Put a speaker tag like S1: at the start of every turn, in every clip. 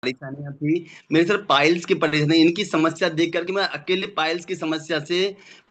S1: परेशानियां थी। मेरे सर पाइल्स की परेशानी, इनकी समस्या देख करके मैं अकेले पाइल्स की समस्या से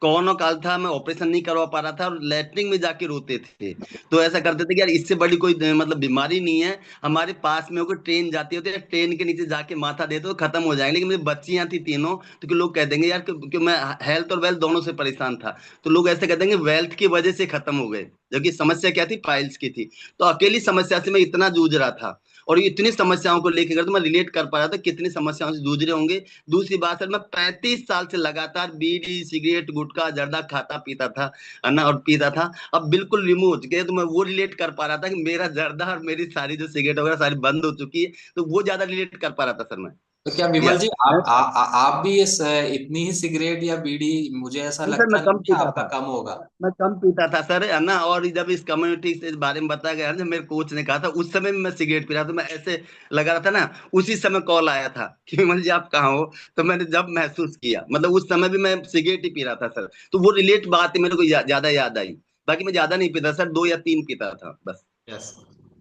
S1: कोरोना काल था, मैं ऑपरेशन नहीं करवा पा रहा था और लैट्रिन में जाके रोते थे। तो ऐसा करते थे कि यार इससे बड़ी कोई मतलब बीमारी नहीं है, हमारे पास में कोई ट्रेन जाती होती है, ट्रेन के नीचे जाके माथा देते तो खत्म हो जाएंगे। लेकिन मेरी बच्चियां थी तीनों, तो कि लोग कह देंगे यार कि मैं हेल्थ और वेल्थ दोनों से परेशान था, तो लोग ऐसे कह देंगे वेल्थ की वजह से खत्म हो गए, जबकि समस्या क्या थी, पाइल्स की थी। तो अकेली समस्या से मैं इतना जूझ रहा था, और इतनी समस्याओं को लेकर तो मैं रिलेट कर पा रहा था कितनी समस्याओं से जूझ रहे होंगे। दूसरी बात सर, मैं 35 साल से लगातार बीड़ी सिगरेट गुटखा जर्दा खाता पीता था, है ना, और पीता था। अब बिल्कुल रिमूव हो चुके हैं, तो मैं वो रिलेट कर पा रहा था कि मेरा जर्दा और मेरी सारी जो सिगरेट वगैरह सारी बंद हो चुकी है, तो वो ज्यादा रिलेट कर पा रहा था सर मैं।
S2: तो क्या विमल
S1: यस।
S2: जी आप भी इतनी ही सिगरेट या बीड़ी, मुझे ऐसा
S1: नहीं सर,
S2: लगता
S1: मैं
S2: नहीं
S1: कम
S2: कि
S1: पीता
S2: आपका
S1: था।
S2: कम होगा।
S1: मैं कम पीता था सर, है ना। और जब इस कम्युनिटी से इस बारे में बताया गया ना, जब मेरे कोच ने कहा था, उस समय भी मैं सिगरेट पी रहा था, मैं ऐसे लगा रहा था ना, उसी समय कॉल आया था कि विमल जी आप कहाँ हो। तो मैंने जब महसूस किया, मतलब उस समय भी मैं सिगरेट ही पी रहा था सर। तो वो रिलेट बात मेरे को ज्यादा याद आई। बाकी मैं ज्यादा नहीं पीता सर, 2 या 3 पीता था बस।
S2: यस।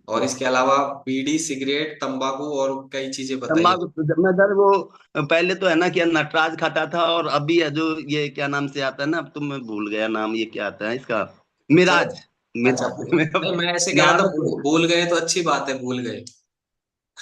S2: और इसके अलावा बीड़ी सिगरेट तंबाकू और कई चीजें बताइए।
S1: तम्बाकू तो जब मैं सर वो पहले तो है ना कि नटराज खाता था, और अभी है जो ये क्या नाम से आता है ना, अब तो मैं भूल गया नाम, ये क्या आता है इसका,
S2: सर
S1: मिराज।
S2: अच्छा,
S1: मिराज
S2: नहीं मैं ऐसे कह रहा था
S1: नाम है
S2: भूल गए तो अच्छी बात है, भूल गए।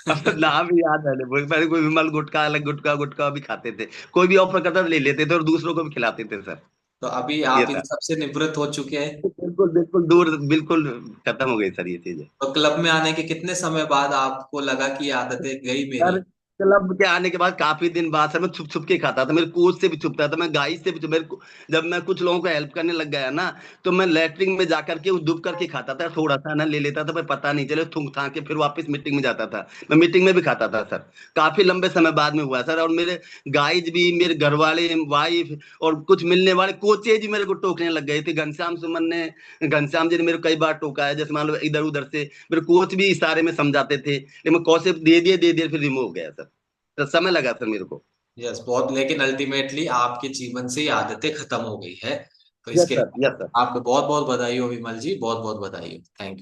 S1: अब नाम ही याद है नहीं, पहले कोई विमल गुटखा, अलग गुटखा गुटखा भी खाते थे, कोई भी ऑफर करता था ले लेते थे और दूसरों को भी खिलाते थे सर।
S2: तो अभी
S1: ये
S2: आप इन
S1: था।
S2: सब से निवृत्त हो चुके हैं।
S1: बिल्कुल बिल्कुल दूर, बिल्कुल खत्म हो गई सर ये चीजें।
S2: तो क्लब में आने के कितने समय बाद आपको लगा कि ये आदतें गई
S1: सर
S2: मेरी।
S1: क्लब के आने के बाद काफी दिन बाद सर मैं छुप छुप के खाता था, मेरे कोच से भी छुपता था, मैं गाइस से भी मेरे को, जब मैं कुछ लोगों को हेल्प करने लग गया ना, तो मैं लेटरिन में जाकर के डूब करके खाता था, थोड़ा सा ना ले लेता था, पर पता नहीं चले, थूक थाक के फिर वापस मीटिंग में जाता था। मैं मीटिंग में भी खाता था सर। काफी लंबे समय बाद में हुआ सर। और मेरे गाइज भी, मेरे घर वाले, वाइफ और कुछ मिलने वाले कोचेज भी मेरे को टोकने लग गए थे। घनश्याम सुमन ने, घनश्याम जी ने मेरे को कई बार टोका है, जैसे मान लो इधर उधर से मेरे कोच भी इशारे में समझाते थे, लेकिन मैं कौन से दे दिए फिर रिमूव हो गया सर। तो समय लगा सर मेरे को।
S2: यस बहुत, लेकिन अल्टीमेटली आपके जीवन से ये आदतें खत्म हो गई है। तो
S1: यस
S2: इसके
S1: सर,
S2: लिए
S1: यस सर।
S2: आपको बहुत बहुत बधाई हो विमल जी, बहुत बहुत बधाई हो। Thank you.